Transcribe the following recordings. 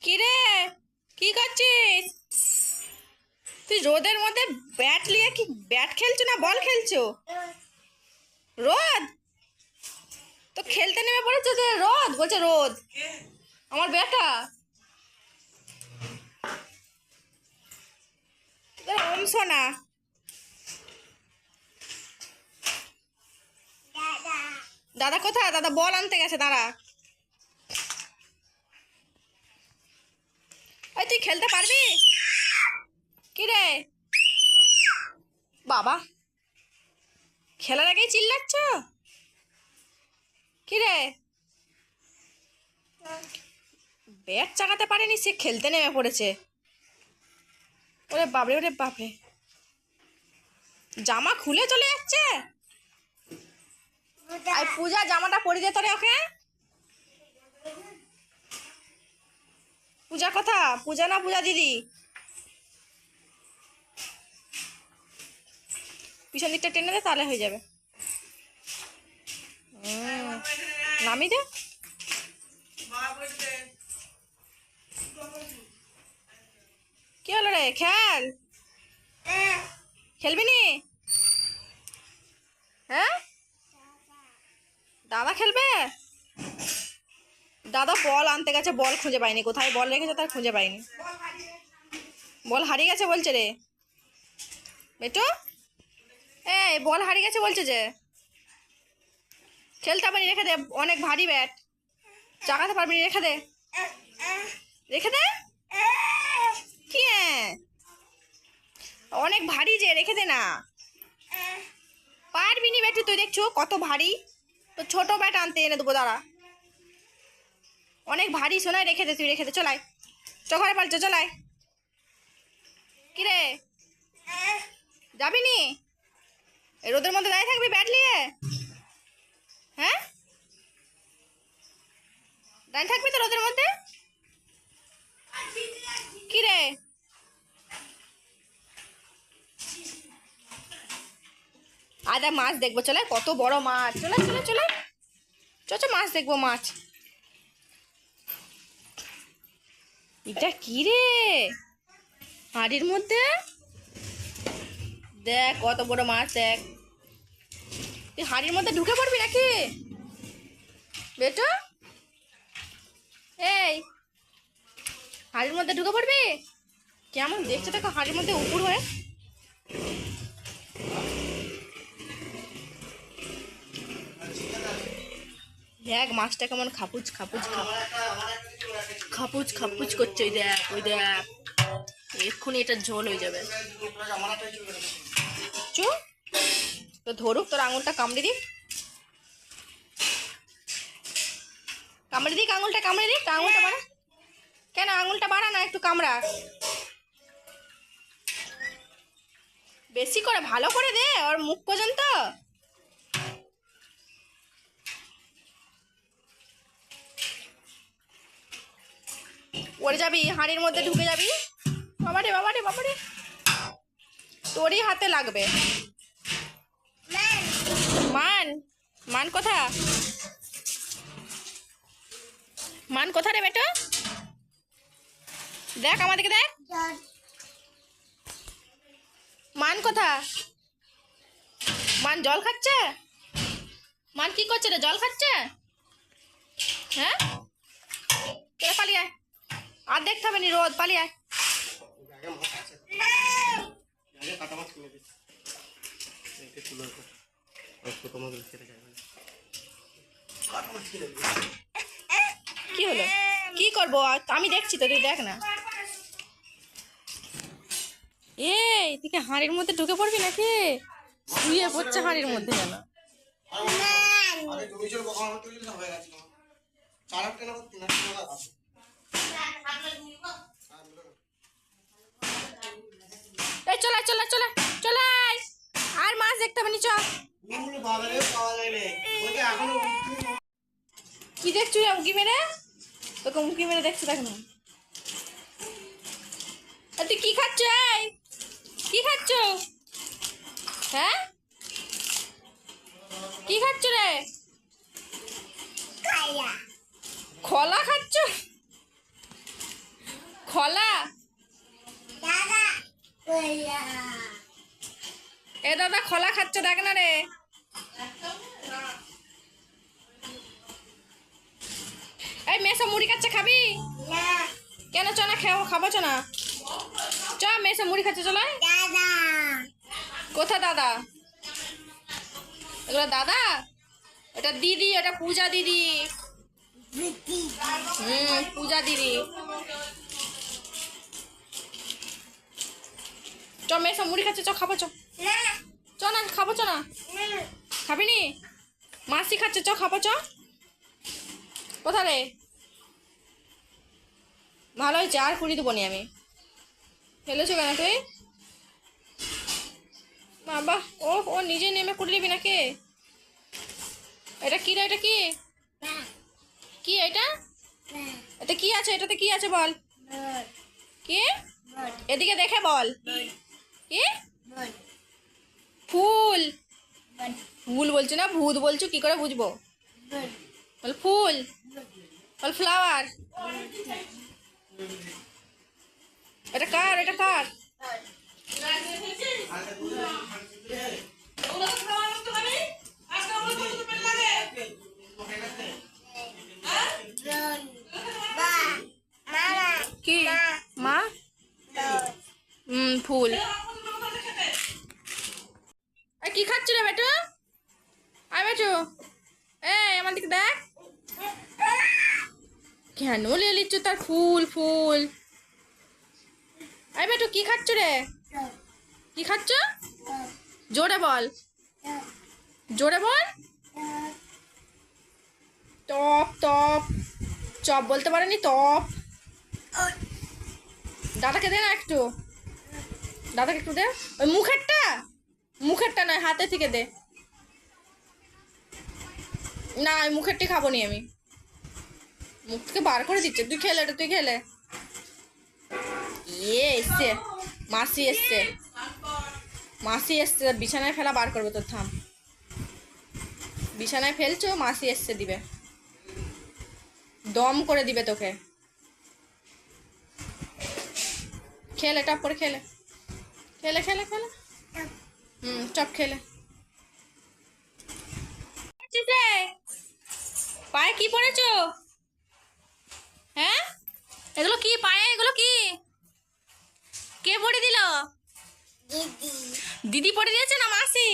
কি রে, কি করছিস তুই? রোদের মধ্যে ব্যাট নিয়ে কি ব্যাট খেলছো না বল খেলছো? রোদ তো খেলতে নেমে পড়েছে যে রোদ বলছে রোদ। আমার বেটা অংশ না। দাদা কোথায়? দাদা বল আনতে গেছে, দাঁড়া। ওই তুই খেলতে পারবি? কি রে বাবা, খেলার আগেই চিল্লাচ্ছ? কি রে, ব্যাট চাগাতে পারেনি, সে খেলতে নেমে পড়েছে। ওরে বাপরে, ওরে বাপরে, জামা খুলে চলে যাচ্ছে। আর পূজা জামাটা পরে দে তোরে ওকে। পূজা কথা, পূজা না পূজা দিদি। পিছন দিকটা টেনে দে, তাহলে হয়ে যাবে। নামি দে। কি হলো রে? খেল, খেলবি নি? হ্যাঁ, দাদা খেলবে। দাদা বল আনতে গেছে, বল খুঁজে পাইনি, কোথায় বল রেখেছে তার খুঁজে পাইনি। বল হারিয়ে গেছে বলছে রে বেটু। এই বল হারিয়ে গেছে বলছে যে। খেলতে পারি, রেখে দে, অনেক ভারী ব্যাট, চাকাতে পারবি, রেখে দে, রেখে দে। কি অনেক ভারী যে, রেখে দে না। পারবি নি ব্যাটু, তুই দেখছো কত ভারী। তো ছোট ব্যাট আনতে এনে দেবো, দাঁড়া। অনেক ভারী সোনায়, রেখে দে, তুই রেখে দে, চলাই চ ঘরে পালছো, চলাই। কিরে যাবি নি? রোদের মধ্যে দাঁড়িয়ে থাকবি ব্যাট নিয়ে? হ্যাঁ, দাঁড়িয়ে থাকবি তো রোদের মধ্যে? কিরে আদা মাছ দেখবো, চলে, কত বড় মাছ, চলে চলে চলে, চো মাছ দেখবো, মাছ। এটা কি রে হাড়ির মধ্যে? দেখ কত বড় মাছ, দেখ। তুই হাড়ির মধ্যে ঢুকে পড়বি নাকি বেটো? এই হাড়ির মধ্যে ঢুকে পড়বি? কেমন দেখছে দেখো হাড়ির মধ্যে উপুর হয়ে। দেখ মাছটা কেমন খাপুচ খাপুচ খাপুচ খাপুচ করছে। ওই দেখ, ওই দেখ, এক্ষুনি এটা ঝোল হয়ে যাবে। চু তো ধরুক, তোর আঙুলটা কামড়ে দিক, কামড়ে দিক, আঙুলটা কামড়ে দিক, আঙুলটা বাড়া। কেন আঙুলটা বাড়া না, একটু কামড়া বেশি করে, ভালো করে দে ওর মুখ পর্যন্ত। পড়ে যাবি, হাঁড়ির মধ্যে ঢুকে যাবি। বাবারে বাবারে বাবারে, তোরই হাতে লাগবে। মান, মান কোথা? মান কোথা রে বেটা? দেখ আমাদেরকে দেখ, মান কোথা? মান জল খাচ্ছে? মান কি করছে রে, জল খাচ্ছে? হ্যাঁ, তোরা পালিয়ে আয়, আর দেখতে হবে নি রোদ, পালিয়ে আয়। কি হলো, কি করবো আমি দেখছি তো, তুই দেখ না। এই তুই কি হাঁড়ির মধ্যে ঢুকে পড়বি নাকি? শুয়ে পড়ছে হাঁড়ির মধ্যে যেন। এই চলে চলে চলে চলে, আর মাছ দেখতে হবে নি, চ। কি দেখছো উঁকি মেরে? তোকে উঁকি মেরে দেখছো, দেখ না। তুই কি খাচ্ছ? কি খাচ্ছ? হ্যাঁ, কি খাচ্ছ রে? খোলা খাচ্ছ? খলা এ দাদা খলা খাচ্ছে দেখ না রে। এই মেসো মুড়ি খাচ্ছে, খাবি? কেন চ না, খাবো চ না, চ মেসো মুড়ি খাচ্ছে, চলো। কোথা দাদা? এগুলো দাদা? ওটা দিদি, ওটা পূজা দিদি। পূজা দিদি। চ মেসো মুড়ি খাচ্ছে, চ খাবো, চ না খাবো, চ না, খাবি নি? মাসি খাচ্ছে, চ খাবো, চ। কোথা রে? ভালো হয়েছে, আর কুড়ি দেবো নি আমি। ফেলেছো কেন তুই? বাবা, ও নিজে নেমে কুড়ি দিবি নাকি? এটা কি রে? এটা কি কি এটা? এটা কি আছে? এটাতে কি আছে বল? কি? এদিকে দেখে বল। কি? ফুল। ফুল বলছো না, ভূত বলছো, কি করে বুঝবো? বল ফুল, বল ফ্লাওয়ার। এটা কার? এটা কার? কি মা? ফুল। কি খাচ্ছ রে বেটু? আয় বেটু, আমার দিকে দেখ। কেন নিয়ে নিচ্ছ তার ফুল? ফুল। আয় বেটু, কি খাচ্ছ রে? কি খাচ্ছ? জোরে বল, জোরে বল। টপ টপ, চপ বলতে পারেনি, টপ। দাদাকে দে না একটু, দাদাকে একটু দে। ওই মুখেরটা, মুখেরটা নয়, হাতে থেকে দে। না ওই মুখেরটি খাবো নি আমি। মুখ থেকে বার করে দিচ্ছে। তুই খেলে, এটা তুই খেলে। এসছে মাসি, এসছে মাসি, এসছে। বিছানায় ফেলা বার করবে তোর, থাম। বিছানায় ফেলছো, মাসি এসছে দিবে, দম করে দিবে তোকে। খেলে, টপ করে খেলে, খেলে খেলে খেলে। চপ খেলে। পায়ে কি পড়েছো? হ্যাঁ, এগুলো কি পায়ে? এগুলো কি? কে পড়ে দিল? দিদি পড়ে দিয়েছে না মাসি?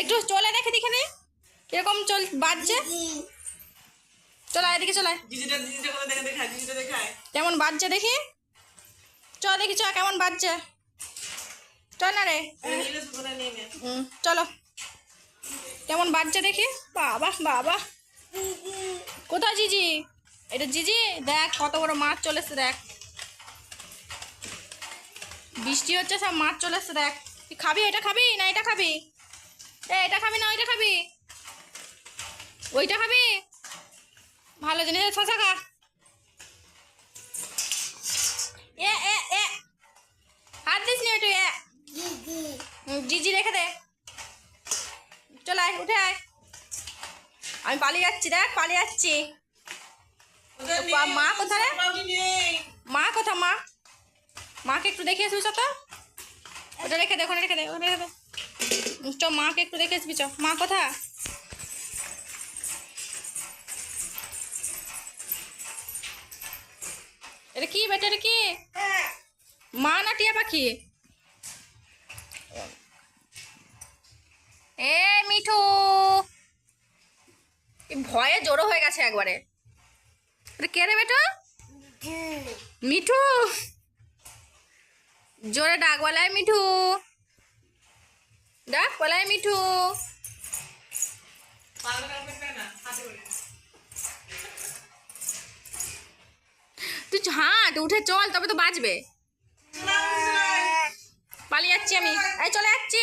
একটু চলে দেখে দেখে নে কিরকম চল বাজছে। চলো এদিকে, চলে কেমন বাজছে দেখি। চ দেখি, চ কেমন বাজছে। চল না রে, চলো কেমন বাজছে দেখি। বাবা বাবা, কোথায় জিজি? এটা জিজি, দেখ কত বড় মাছ চলে এসছে, দেখ বৃষ্টি হচ্ছে, সব মাছ চলে এসছে, দেখ। তুই খাবি? এটা খাবি না এটা খাবি? এটা খাবি না ওইটা খাবি? ওইটা খাবি? ভালো জিনিস, শশা খা। হাত দিস নি একটু। জিজি রেখে দে, চলে আয়, উঠে আয়। আমি পালিয়ে যাচ্ছি, দেখ পালিয়ে যাচ্ছি। মা কোথায়? মা কোথা? মা, মাকে একটু দেখে আসবি তো। ওটা রেখে দে, ওখানে রেখে দে, ওখানে রেখে দে। চ মাকে একটু দেখে আসবি, চ। মা কোথা? এটা কি বেটা? এটা কি মা না টিয়া পাখি? এ মিঠু, ভয়ে জড়ো হয়ে গেছে একবারে। কে রে বেটা? মিঠু, জোরে ডাক, বলায় মিঠু, ডাক বলায় মিঠু। তুই হাঁট, উঠে চল, তবে তো বাঁচবে। পালিয়ে যাচ্ছি আমি, এই চলে যাচ্ছি।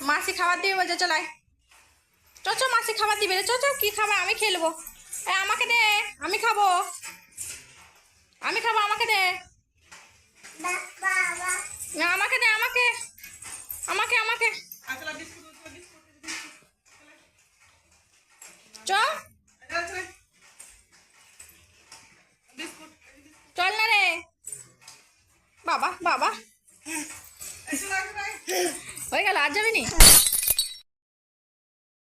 মাসি খাবার দিবে বলছে, চলাই চ, মাসি খাবার দিবে। চ, কি খাবার? আমি খেলবো। আমাকে দে, আমি খাবো, আমি খাবো, আমাকে দে, আমাকে দে, আমাকে আমাকে আমাকে চ। বাবা বাবা হয়ে গেল, আর যাবি নি?